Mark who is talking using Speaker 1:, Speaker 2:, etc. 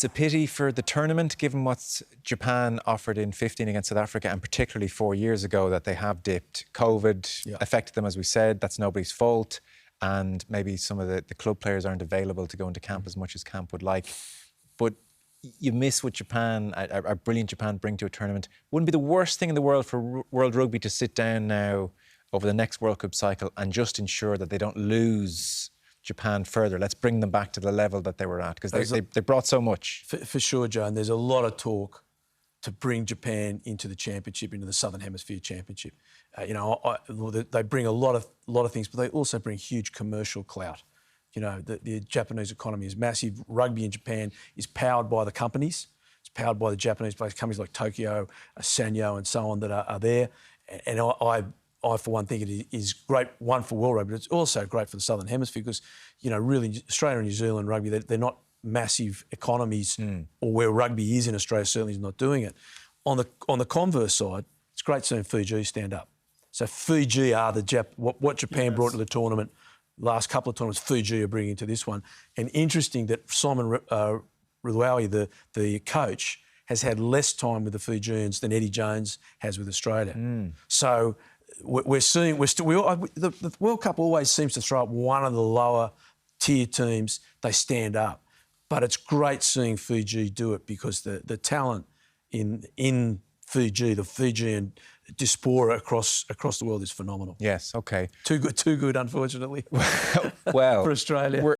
Speaker 1: it's a pity for the tournament, given what Japan offered in 15 against South Africa, and particularly 4 years ago, that they have dipped. COVID affected them, as we said. That's nobody's fault. And maybe some of the club players aren't available to go into camp as much as camp would like. But you miss what Japan, our brilliant Japan, bring to a tournament. Wouldn't be the worst thing in the world for World Rugby to sit down now over the next World Cup cycle and just ensure that they don't lose Japan further. Let's bring them back to the level that they were at, because they brought so much.
Speaker 2: For sure, Joe, and there's a lot of talk to bring Japan into the championship, into the Southern Hemisphere Championship. They bring a lot of things, but they also bring huge commercial clout. You know, the Japanese economy is massive. Rugby in Japan is powered by the companies. It's powered by the Japanese-based companies like Tokyo, Sanyo and so on that are there. And I, for one, think it is great, one, for World Rugby, but it's also great for the Southern Hemisphere because, you know, really Australia and New Zealand rugby, they're not massive economies, or where rugby is in Australia certainly is not doing it. On the converse side, it's great seeing Fiji stand up. So Fiji are what Japan brought to the tournament. Last couple of tournaments, Fiji are bringing to this one. And interesting that Simon Ruawi, the coach, has had less time with the Fijians than Eddie Jones has with Australia. So we're seeing, the World Cup always seems to throw up one of the lower tier teams. They stand up. But it's great seeing Fiji do it because the talent in Fiji, the Fijian diaspora across the world is phenomenal.
Speaker 1: Yes, OK.
Speaker 2: Too good, unfortunately,
Speaker 1: well,
Speaker 2: for Australia.